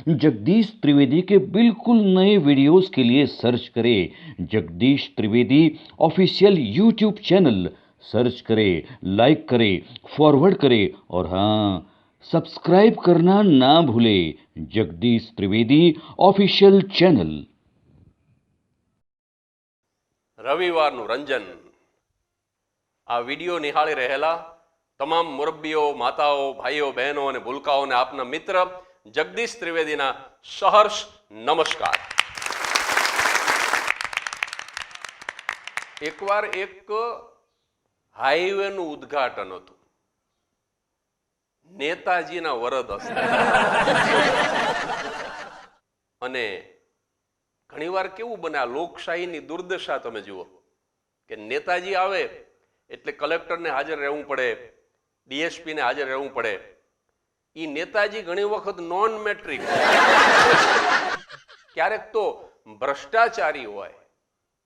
जगदीश त्रिवेदी के बिल्कुल नए वीडियोस के लिए सर्च करें Jagdish Trivedi official YouTube channel. Search करें, लाइक करें, फॉरवर्ड करें और हाँ, सब्सक्राइब करना ना भूलें जगदीश त्रिवेदी ऑफिशियल चैनल। રવિવારનું રંજન આ વિડીયો નિહાળી રહેલા તમામ મુરબ્બીઓ, માતાઓ, ભાઈઓ, બહેનો અને ભૂલકાઓને આપના મિત્ર જગદીશ ત્રિવેદીના સહર્ષ નમસ્કાર। એકવાર એક હાઈવેનું ઉદ્ઘાટન હતું, નેતાજીના વરદ હસ્તે। અને ઘણીવાર કેવું બને, આ લોકશાહીની દુર્દશા તમે જુઓ કે નેતાજી આવે એટલે કલેક્ટરને હાજર રહેવું પડે, ડીએસપીને હાજર રહેવું પડે। એ નેતાજી ઘણી વખત નોન મેટ્રિક, ક્યારેક તો ભ્રષ્ટાચારી હોય,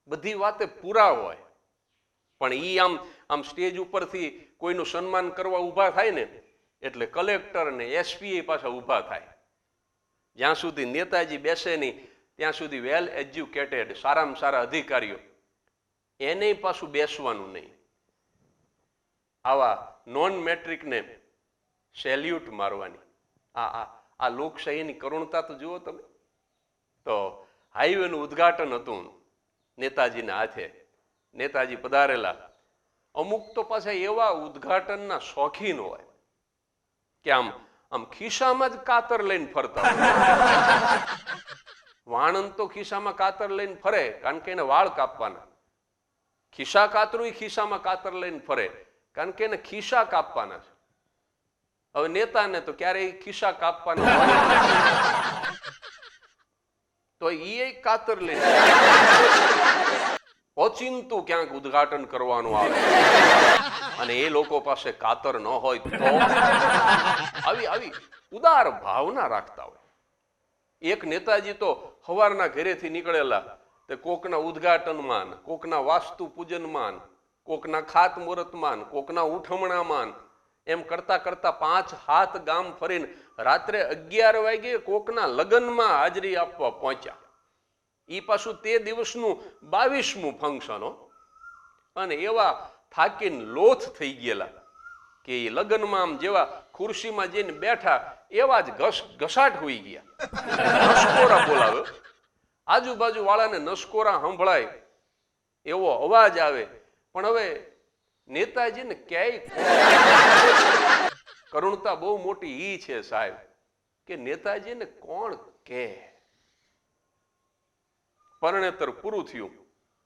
બધી વાતે પૂરા હોય, પણ ઈ આમ સ્ટેજ ઉપરથી કોઈનું સન્માન કરવા ઊભા થાય ને એટલે કલેક્ટર ને એસપી પાછા ઊભા થાય। જ્યાં સુધી નેતાજી બેસે નહીં ત્યાં સુધી વેલ એજ્યુકેટેડ, સારામાં સારા અધિકારીઓ એને પાછું બેસવાનું નહીં। આવા નોન મેટ્રિકને સેલ્યુટ મારવાની આ લોકશાહીની કરુણતા તો જુઓ તમે। તો હાઈવેનું ઉદ્ઘાટન હતું નેતાજીના હાથે, નેતાજી પધારેલા। અમુક તો પાછા એવા ઉદ્ઘાટનના શોખીન હોય કે આમ ખિસ્સામાં જ કાતર લઈને ફરતા હોય। વાણંદ તો ખિસ્સામાં કાતર લઈને ફરે કારણ કે એને વાળ કાપવાના, ખિસ્સા કાતરું ખિસ્સામાં કાતર લઈને ફરે કારણ કે એને ખિસ્સા કાપવાના છે। હવે નેતાને તો ક્યારેય ખિસ્સા કાપવાના હોય તો એ કાતર લઈને ઓચિંતું ક્યાંક ઉદ્ઘાટન કરવાનું આવે અને એ લોકો પાસે કાતર ન હોય તો આવી ઉદાર ભાવના રાખતા હોય। એક નેતાજી તો સવારના ઘરેથી નીકળેલા તે કોકના ઉદ્ઘાટનમાં, કોકના વાસ્તુ પૂજનમાં, કોકના ખાતમુહૂર્તમાં, કોકના ઉઠમણામાં એમ કરતા કરતા 5 ગામ ફરીને રાત્રે 11 વાગે કોકના લગ્નમાં હાજરી આપવા પહોંચ્યા। ઈ પાછું તે દિવસનું 22મું ફંક્શન। અને એવા થાકીને લોથ થઈ ગયેલા કે એ લગ્નમાં આમ જેવા ખુરશીમાં જઈને બેઠા એવા જ ઘસાટ હોઈ ગયા। નસકોરા બોલાવ્યો, આજુબાજુ વાળાને નસકોરા સંભળાય એવો અવાજ આવે, પણ હવે નેતાજીને ક્યાંય કરુણતા બહુ મોટી ઈ છે સાહેબ કે નેતાજીને કોણ કે। પરણેતર પૂરું થયું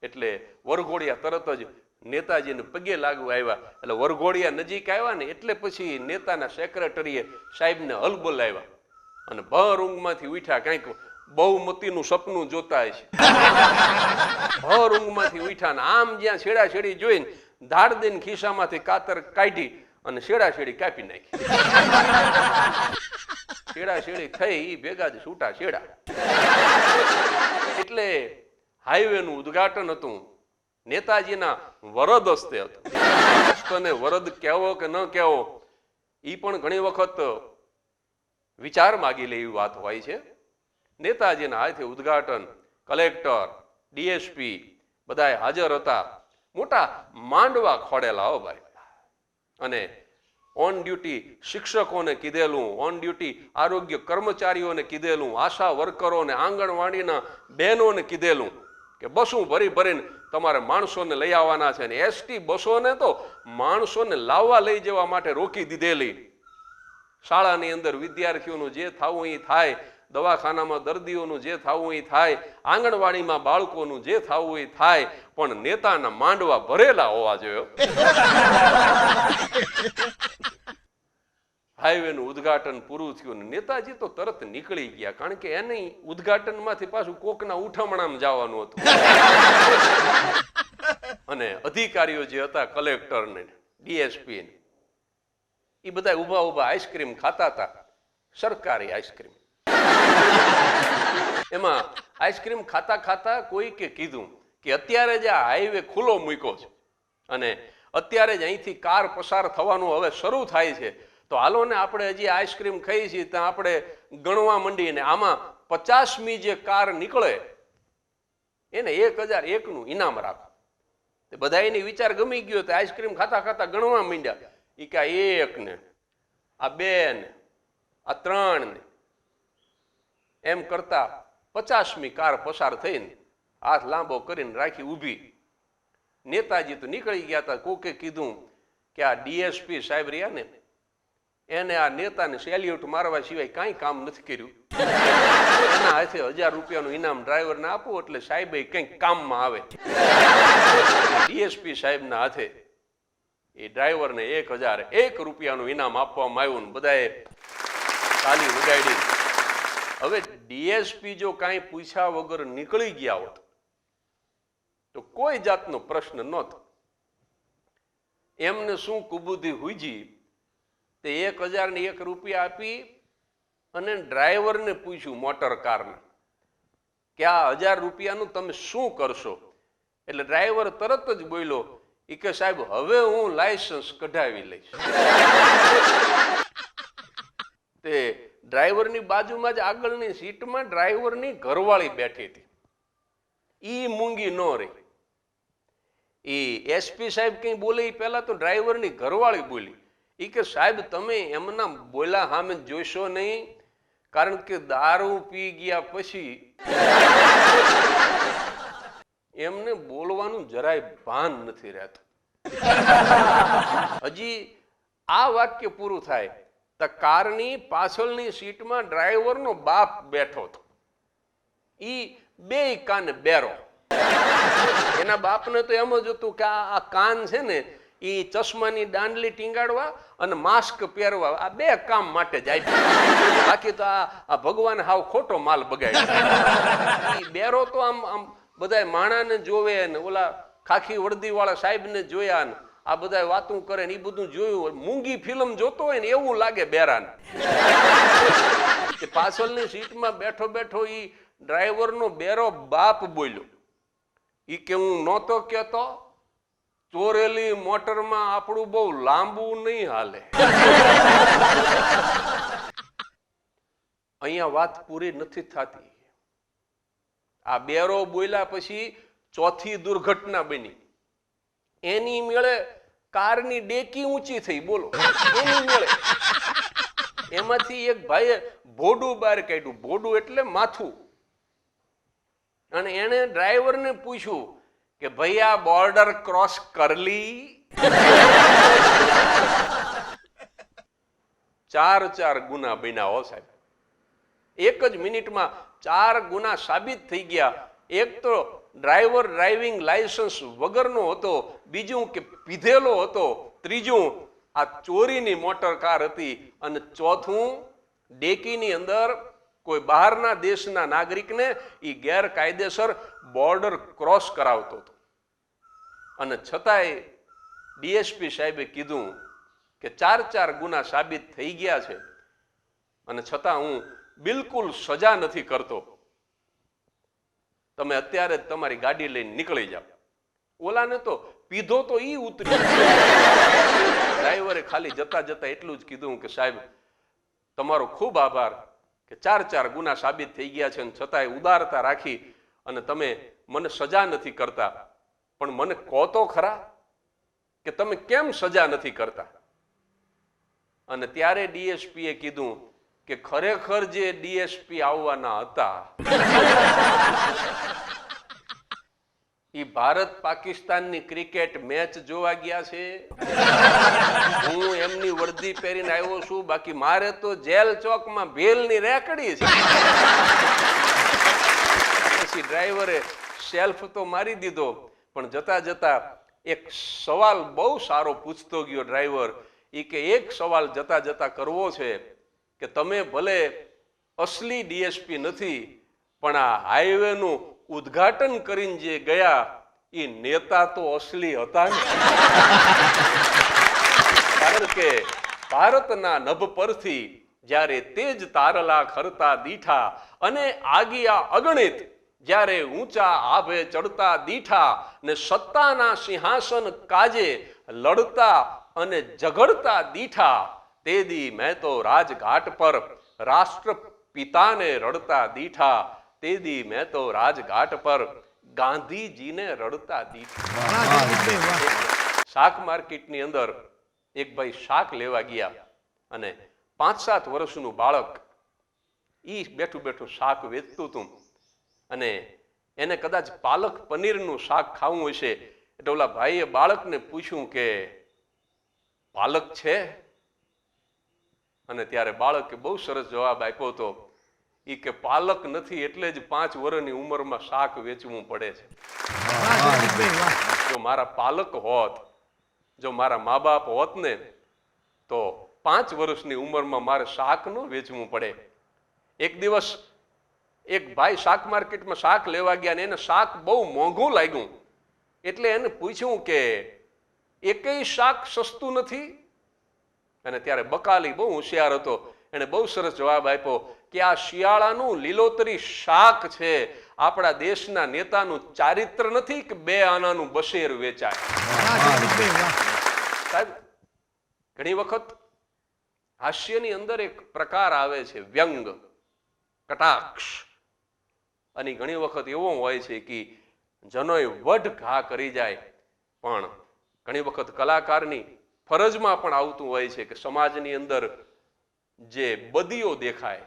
એટલે વરઘોડિયા તરત જ નેતાજીને પગે લાગવા આવ્યા। એટલે વરઘોડિયા નજીક આવ્યા ને એટલે પછી નેતાના સેક્રેટરીએ સાહેબને હલ બોલાવ્યા અને ભર ઊંઘમાંથી ઉઠ્યા, કંઈક બહુમતીનું સપનું જોતા હશે। ભર ઊંઘમાંથી ઉઠ્યા ને આમ જ્યાં છેડાછેડી જોઈને ધાડ દઈને ખિસ્સામાંથી કાતર કાઢી અને છેડાછેડી કાપી નાખી। છેડાછેડી થઈ એ ભેગા જ છૂટા છેડા। એટલે હાઈવેનું ઉદ્ઘાટન હતું, નેતાજીના વરદ હસ્તે હતું। હસ્તને વરદ કહેવો કે ન કહેવો એ પણ ઘણી વખત વિચાર માગી લે એવી વાત હોય છે। નેતાજીના હાથે ઉદ્ઘાટન, કલેક્ટર, ડીએસપી બધાએ હાજર હતા। મોટા માંડવા ખોડેલા હો ભાઈ। અને ઓન ડ્યુટી શિક્ષકોને કીધેલું, ઓન ડ્યુટી આરોગ્ય કર્મચારીઓને કીધેલું, આશા વર્કરોને, આંગણવાડીના બહેનોને કીધેલું કે બસો ભરી ભરીને તમારે માણસોને લઈ આવવાના છે। ને એસટી બસોને તો માણસોને લાવવા લઈ જવા માટે રોકી દીધેલી। શાળાની અંદર વિદ્યાર્થીઓનું જે થવું એ થાય, દવાખાનામાં દર્દીઓનું જે થવું એ થાય, આંગણવાડીમાં બાળકોનું જે થવું એ થાય, પણ નેતાના માંડવા ભરેલા હોવા જોઈએ। હાઈવેનું ઉદ્ઘાટન પૂરું થયું, નેતાજી તો તરત નીકળી ગયા કારણ કે એને ઉદ્ઘાટનમાંથી પાછું કોકના ઉઠમણામાં જવાનું હતું। અને અધિકારીઓ જે હતા, કલેક્ટર ને ડીએસપી ને, એ બધા ઉભા ઉભા આઈસ્ક્રીમ ખાતા હતા, સરકારી આઈસ્ક્રીમ। એમાં આઈસ્ક્રીમ ખાતા ખાતા કોઈકે કીધું કે અત્યારે જ આ હાઈવે ખુલ્લો મૂક્યો છે અને અત્યારે જ અહીંથી કાર પસાર થવાનું હવે શરૂ થાય છે, તો હાલો ને આપણે હજી આઈસ્ક્રીમ ખાઈ છીએ ત્યાં આપણે ગણવા માંડીને આમાં 50મી જે કાર નીકળે એને 1001નું ઇનામ રાખો. બધા એની વિચાર ગમી ગયો તો આઈસ્ક્રીમ ખાતા ખાતા ગણવા માંડ્યા. એ કે 1 ને આ 2 ને આ 3 ને એમ કરતા 50મી કાર પસાર થઈને હાથ લાંબો કરીને રાખી ઊભી. નેતાજી તો નીકળી ગયા હતા. કોકે કીધું કે આ ડીએસપી સાહેબ રહ્યા ને એને આ નેતાને સેલ્યુટ મારવા સિવાય કાંઈ કામ નથી કર્યું. એના હાથે 1000 રૂપિયાનું ઇનામ ડ્રાઈવરને આપો એટલે સાહેબે કંઈક કામમાં આવે. ડીએસપી સાહેબના હાથે એ ડ્રાઈવરને 1001 રૂપિયાનું ઇનામ આપવામાં આવ્યું ને બધાએ તાલી વગાડી. હવે ડીએસપી જો કાંઈ પૂછ્યા વગર નીકળી ગયા હોત તો કોઈ જાતનો પ્રશ્ન નહોતો. એમને શું કુબુદ્ધિ હુજી તે 1001 રૂપિયા આપી અને ડ્રાઈવરને પૂછ્યું મોટર કારના કે આ 1000 રૂપિયાનું તમે શું કરશો? એટલે ડ્રાઈવર તરત જ બોલ્યો એ કે સાહેબ હવે હું લાયસન્સ કઢાવી લઈશ. તે ડ્રાઈવરની બાજુમાં જ આગળની સીટમાં ડ્રાઈવરની ઘરવાળી બેઠી હતી. ઈ મૂંગી ન રહી. એ એસપી સાહેબ કઈ બોલે પહેલા તો ડ્રાઈવરની ઘરવાળી બોલી. એ કે સાહેબ તમે એમના બોલા સામે જોશો નહીં, કારણ કે દારૂ પી ગયા પછી એમને બોલવાનું જરાય ભાન નથી રહેતું. હજી આ વાક્ય પૂરું થાય તો કારની પાછળની સીટમાં ડ્રાઈવરનો બાપ બેઠો હતો. ઈ બે કાન બેરો. એના બાપને તો એમ જ હતું કે આ કાન છે ને એ ચશ્માની દાંડલી ટીંગાડવા અને માસ્ક પહેરવા આ 2 કામ માટે જ આપ્યું. બાકી તો આ ભગવાન હાવ ખોટો માલ બગાડ્યો. બેરો તો આમ બધા માણાને જોવે ને ઓલા ખાખી વર્દી વાળા સાહેબને જોયા ને આ બધા વાતું કરે ને એ બધું જોયું. મૂંગી ફિલ્મ જોતો હોય ને એવું લાગે બેરાને. પાછળની સીટમાં બેઠો બેઠો ઈ ડ્રાઈવરનો બેરો બાપ બોલ્યો ઈ કે હું નહોતો કહેતો ચોરેલી મોટરમાં આપણું બહુ લાંબુ નહીં હાલે. અહીંયા વાત પૂરી નથી થતી. આ બેરો બોલ્યા પછી ચોથી દુર્ઘટના બની. એની મેળે કારની ડેકી ઊંચી થઈ. બોલો, એની મેળે એમાંથી એક ભાઈએ ભોડું બહાર કાઢ્યું. ભોડું એટલે માથું. અને એને ડ્રાઈવરને પૂછ્યું કે ભાઈ આ બોર્ડર ક્રોસ કરલી? 4 ગુના બન્યા હો સાહેબ. એક જ મિનિટમાં 4 ગુના સાબિત થઈ ગયા. એક તો ડ્રાઈવર ડ્રાઇવિંગ લાયસન્સ વગરનો હતો, બીજું કે પીધેલો હતો, ત્રીજું આ ચોરીની મોટર કાર હતી, અને ચોથું ડેકીની અંદર કોઈ બહારના દેશના નાગરિકને એ ગેરકાયદેસર બોર્ડર ક્રોસ કરાવતો હતો. અને છતાંય ડીએસપી સાહેબે કીધું કે 4 ગુના સાબિત થઈ ગયા છે અને છતાં હું બિલકુલ સજા નથી કરતો. તમે અત્યારે જ તમારી ગાડી લઈને નીકળી જાઓ. ઓલાને તો પીધો તો ઈ ઉતરી. ડ્રાઈવરે ખાલી જતા જતા એટલું જ કીધું કે સાહેબ તમારો ખૂબ આભાર કે 4 ગુના સાબિત થઈ ગયા છે અને છતાંય ઉદારતા રાખી અને તમે મને સજા નથી કરતા. પણ મને કહો તો ખરા કે તમે કેમ સજા નથી કરતા? અને ત્યારે ડીએસપીએ કીધું કે ખરેખર જે ડીએસપી આવવાના હતા એ ભારત પાકિસ્તાનની ક્રિકેટ મેચ જોવા ગયા છે. હું એમની વર્દી પહેરીને આવ્યો છું, બાકી મારે તો જેલ ચોકમાં ભેલની રેકડી છે. પછી ડ્રાઈવરે સેલ્ફ તો મારી દીધો, પણ જતા જતા એક સવાલ બહુ સારો પૂછતો ગયો ડ્રાઈવર. એ કે એક સવાલ જતા જતા કરવો છે કે તમે ભલે અસલી ડીએસપી નથી, પણ આ હાઈવેનું ઉદ્ઘાટન કરીને જે ગયા એ નેતા તો અસલી હતા ને. કારણ કે ભારતના નભ પરથી જ્યારે તેજ તારલા ખરતા દીઠા અને આગિયા અગણિત જ્યારે ઊંચા આભે ચડતા દીઠા ને સત્તાના સિંહાસન કાજે લડતા અને ઝઘડતા દીઠા, તે દી મેં તો રાજઘાટ પર રાષ્ટ્ર પિતાને રડતા દીઠા, તે દી મેં તો રાજઘાટ પર ગાંધીજીને રડતા દીઠા. શાક માર્કેટની અંદર એક ભાઈ શાક લેવા ગયા અને 5-7 વર્ષનું બાળક ઈ બેઠું બેઠું શાક વેચતું હતું અને એને કદાચ પાલક પનીરનું શાક ખાવું હશે એટલે ઓલા ભાઈએ બાળકને પૂછ્યું કે પાલક છે? અને ત્યારે બાળકે બહુ સરસ જવાબ આપ્યો હતો, ઈ કે પાલક નથી એટલે જ 5 વર્ષની ઉંમરમાં શાક વેચવું પડે છે. જો મારા પાલક હોત, જો મારા મા બાપ હોત ને તો 5 વર્ષની ઉંમરમાં મારે શાક ન વેચવું પડે. એક દિવસ એક ભાઈ શાક માર્કેટમાં શાક લેવા ગયા ને એને શાક બહુ મોંઘું લાગ્યું એટલે એને પૂછ્યું કે એકેય શાક સસ્તું નથી? અને ત્યારે બકાલી બહુ હોશિયાર હતો, એને બહુ સરસ જવાબ આપ્યો કે આ શિયાળાનું લીલોતરી શાક છે, આપણા દેશના નેતાનું ચારિત્ર નથી કે 2 આનાનું બશેર વેચાય. સાહેબ, ઘણી વખત હાસ્યની અંદર એક પ્રકાર આવે છે વ્યંગ, કટાક્ષ, અને ઘણી વખત એવો હોય છે કે જનોય વઢ ઘા કરી જાય. પણ ઘણી વખત કલાકારની ફરજમાં પણ આવતું હોય છે કે સમાજની અંદર જે બદીઓ દેખાય,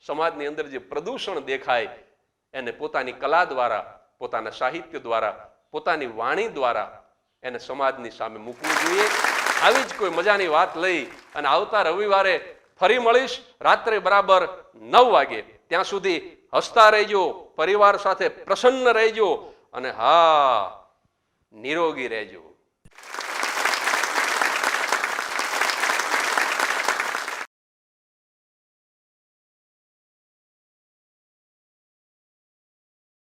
સમાજની અંદર જે પ્રદૂષણ દેખાય એને પોતાની કલા દ્વારા, પોતાના સાહિત્ય દ્વારા, પોતાની વાણી દ્વારા એને સમાજની સામે મૂકવું જોઈએ. આવી જ કોઈ મજાની વાત લઈ અને આવતા રવિવારે ફરી મળીશ રાત્રે બરાબર 9 વાગે. ત્યાં સુધી હસતા રહેજો, પરિવાર સાથે પ્રસન્ન રહેજો અને હા, નિરોગી રહેજો.